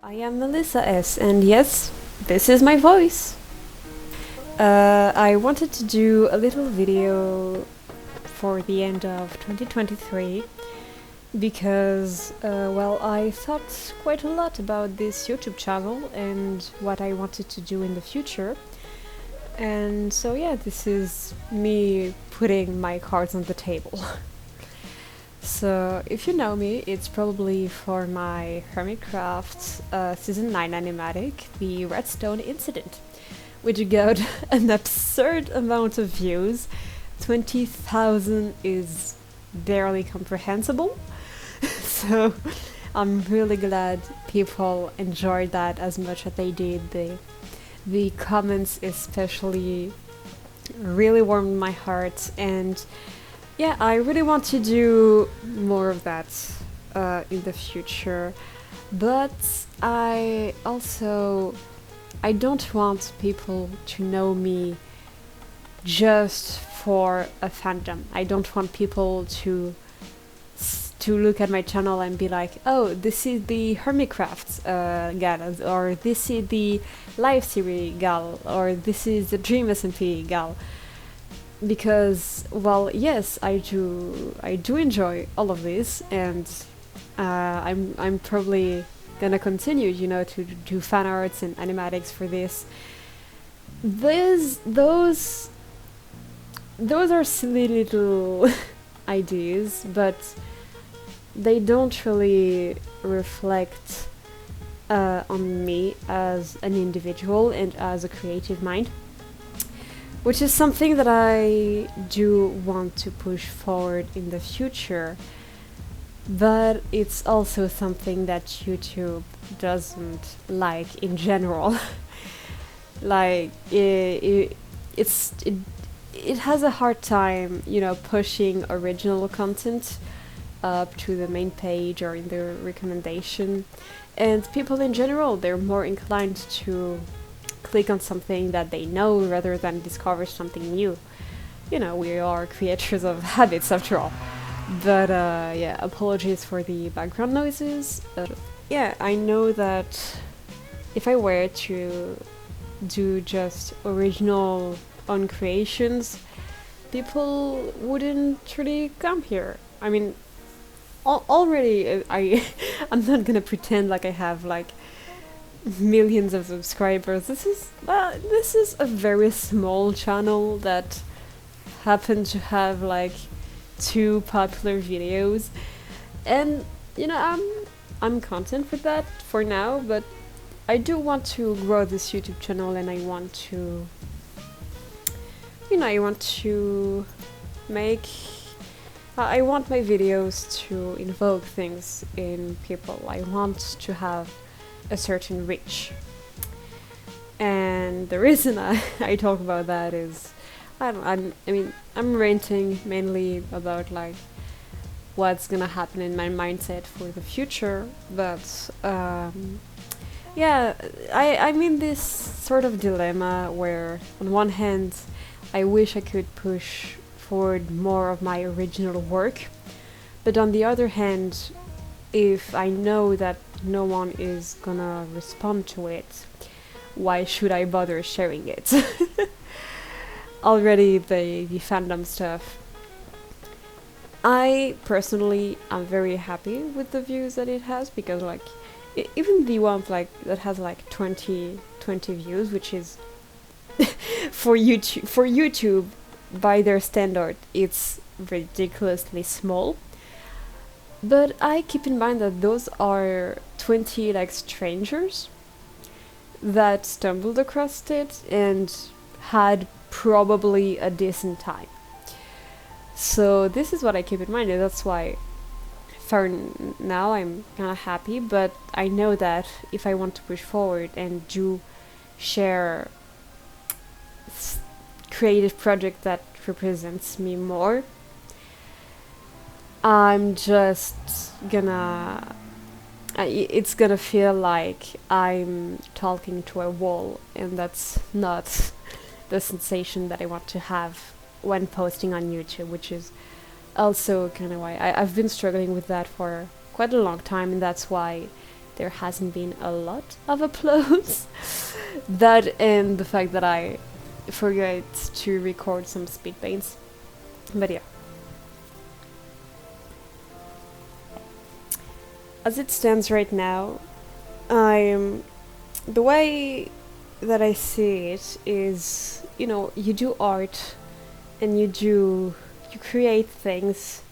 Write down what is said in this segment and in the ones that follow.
I am Melissa-S, and yes, this is my voice. I wanted to do a little video for the end of 2023 because, well, I thought quite a lot about this YouTube channel and what I wanted to do in the future. And so, yeah, this is me putting my cards on the table. So, if you know me, it's probably for my Hermitcraft Season 9 animatic, the Redstone Incident, which got an absurd amount of views. 20,000 is barely comprehensible. So, I'm really glad people enjoyed that as much as they did. The comments especially really warmed my heart, and yeah, I really want to do more of that in the future, but I don't want people to know me just for a fandom. I don't want people to look at my channel and be like, oh, this is the Hermitcraft gal, or this is the live series gal, or this is the Dream SMP gal. Because, well, yes, I do enjoy all of this, and I'm probably gonna continue, to do fan arts and animatics for this. Those are silly little ideas, but they don't really reflect on me as an individual and as a creative mind, which is something that I do want to push forward in the future, but it's also something that YouTube doesn't like in general. Like, it has a hard time, pushing original content up to the main page or in the recommendation, and people in general, they're more inclined to click on something that they know rather than discover something new. We are creatures of habits after all. But yeah, apologies for the background noises. Yeah, I know that if I were to do just original own creations, people wouldn't really come here. I mean, already I'm not gonna pretend like I have like millions of subscribers. This is a very small channel that happened to have like 2 popular videos, and I'm content with that for now, but I do want to grow this YouTube channel, and I want to make I want my videos to invoke things in people. I want to have a certain reach. And the reason I talk about that is, I'm ranting mainly about like what's gonna happen in my mindset for the future, but yeah, I'm in this sort of dilemma where on one hand I wish I could push forward more of my original work, but on the other hand, if I know that no one is gonna respond to it, why should I bother sharing it? Already the fandom stuff, I personally am very happy with the views that it has, because like even the one like that has like 20 views, which is for YouTube by their standard, it's ridiculously small. But I keep in mind that those are 20 like strangers that stumbled across it and had probably a decent time. So this is what I keep in mind, and that's why for now I'm kind of happy, but I know that if I want to push forward and do share creative project that represents me more, I'm just gonna it's gonna feel like I'm talking to a wall, and that's not the sensation that I want to have when posting on YouTube, which is also kind of why I've been struggling with that for quite a long time, and that's why there hasn't been a lot of uploads. That and the fact that I forget to record some speed paints. But yeah. As it stands right now, the way that I see it is, you do art and you create things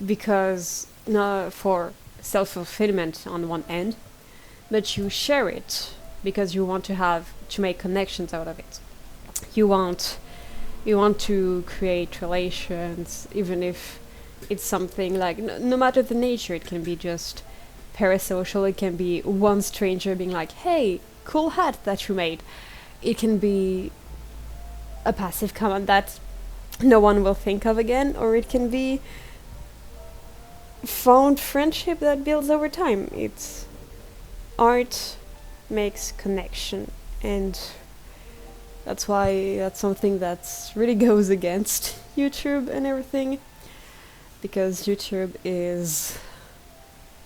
because not for self-fulfillment on one end, but you share it because you want to make connections out of it. You want to create relations, even if it's something like no matter the nature. It can be just parasocial. It can be one stranger being like, "Hey, cool hat that you made." It can be a passive comment that no one will think of again, or it can be fond friendship that builds over time. It's art makes connection, and that's why that's something that really goes against YouTube and everything, because YouTube is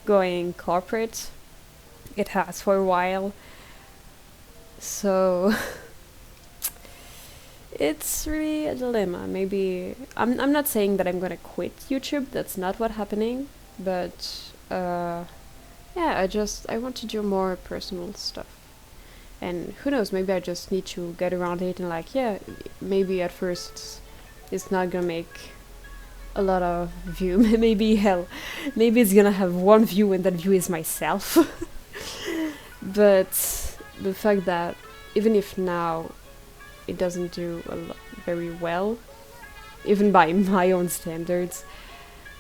going corporate. It has for a while, so it's really a dilemma. Maybe I'm not saying that I'm gonna quit YouTube. That's not what's happening. But yeah, I want to do more personal stuff. And who knows? Maybe I just need to get around it and like, yeah, maybe at first it's not gonna make a lot of view. Maybe it's gonna have one view and that view is myself. But the fact that even if now it doesn't do very well, even by my own standards,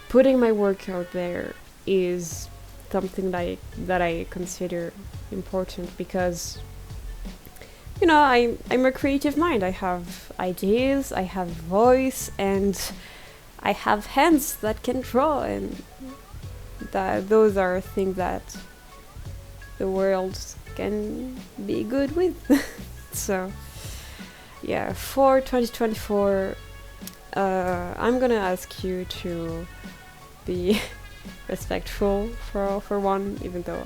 putting my work out there is something that I consider important, because I'm a creative mind. I have ideas, I have voice, and I have hands that can draw, and those are things that the world can be good with. So yeah, for 2024, I'm gonna ask you to be respectful for one, even though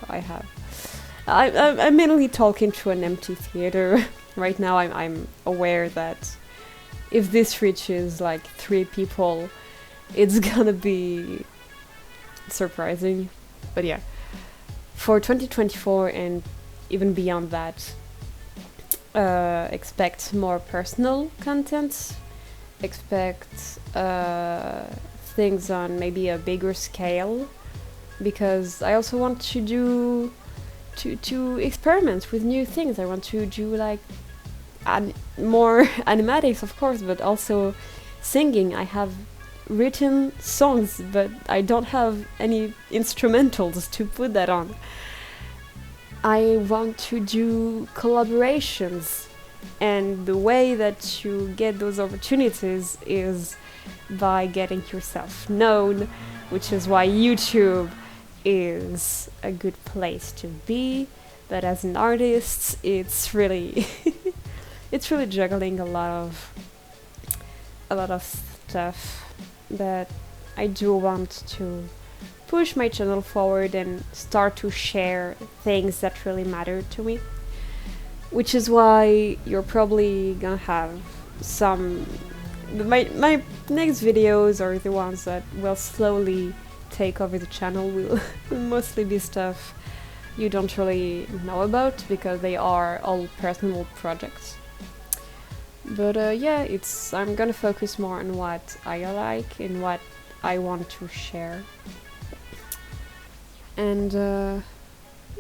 I'm mainly talking to an empty theater right now. I'm aware that if this reaches like 3 people, it's gonna be surprising. But yeah, for 2024 and even beyond that, expect more personal content. Expect things on maybe a bigger scale, because I also want to do to experiment with new things. I want to do like more animatics, of course, but also singing. I have written songs, but I don't have any instrumentals to put that on. I want to do collaborations, and the way that you get those opportunities is by getting yourself known, which is why YouTube is a good place to be. But as an artist, it's really it's really juggling a lot of stuff. But I do want to push my channel forward and start to share things that really matter to me, which is why you're probably gonna have my next videos, or the ones that will slowly take over the channel, will mostly be stuff you don't really know about, because they are all personal projects. But yeah, I'm gonna focus more on what I like and what I want to share. And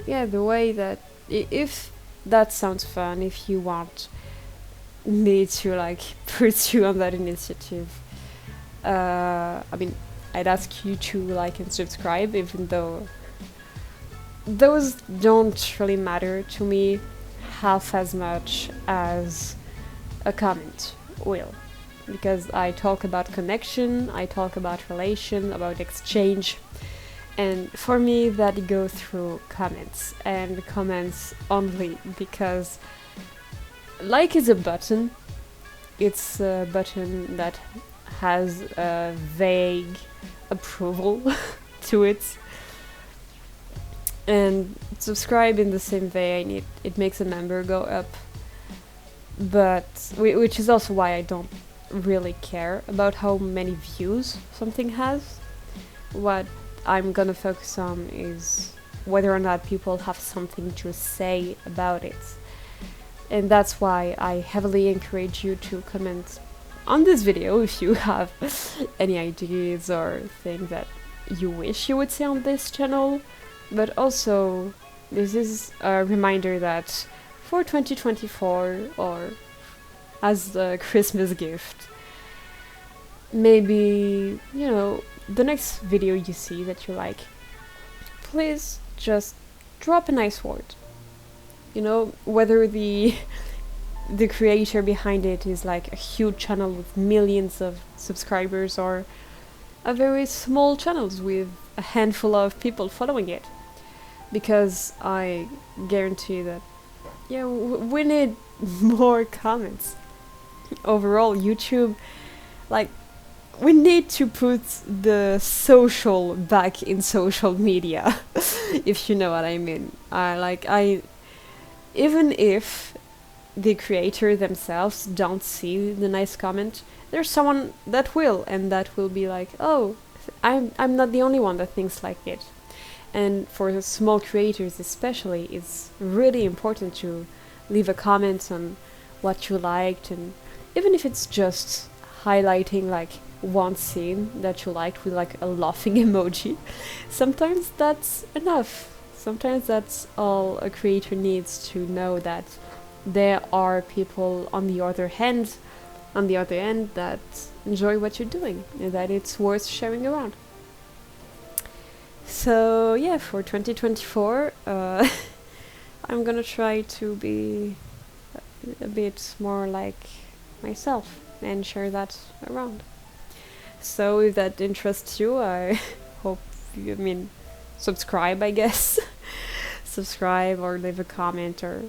yeah, the way that if that sounds fun, if you want me to like pursue on that initiative, I'd ask you to like and subscribe, even though those don't really matter to me half as much as a comment will, because I talk about connection, I talk about relation, about exchange, and for me that goes through comments, and comments only, because like is a button. It's a button that has a vague approval to it. And subscribe in the same vein, it makes a number go up. But which is also why I don't really care about how many views something has. What I'm gonna focus on is whether or not people have something to say about it. And that's why I heavily encourage you to comment on this video if you have any ideas or things that you wish you would see on this channel. But also, this is a reminder that for 2024, or as a Christmas gift, maybe, you know, the next video you see that you like, please just drop a nice word. You know, whether the creator behind it is like a huge channel with millions of subscribers, or a very small channels with a handful of people following it. Because I guarantee that, yeah, we need more comments. Overall, YouTube, like, we need to put the social back in social media, if you know what I mean. Even if the creator themselves don't see the nice comment, there's someone that will, and that will be like, oh, I'm not the only one that thinks like it. And for the small creators especially, it's really important to leave a comment on what you liked, and even if it's just highlighting like one scene that you liked with like a laughing emoji, sometimes that's enough. Sometimes that's all a creator needs to know, that there are people on the other end that enjoy what you're doing, and that it's worth sharing around. So yeah, for 2024, I'm gonna try to be a bit more like myself and share that around. So if that interests you, I hope you, subscribe, I guess. Subscribe or leave a comment, or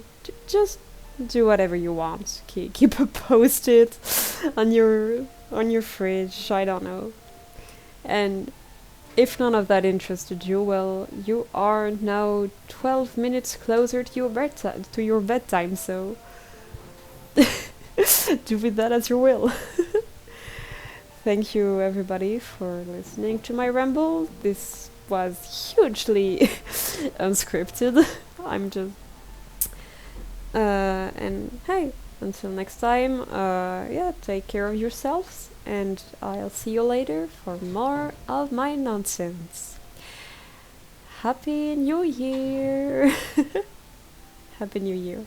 just do whatever you want. Keep a post-it on your fridge, I don't know. And if none of that interested you, well, you are now 12 minutes closer to your bedtime, so do with that as you will. Thank you everybody for listening to my ramble. This was hugely unscripted. I'm just and hey, until next time, yeah, take care of yourselves, and I'll see you later for more of my nonsense. Happy New Year! Happy New Year.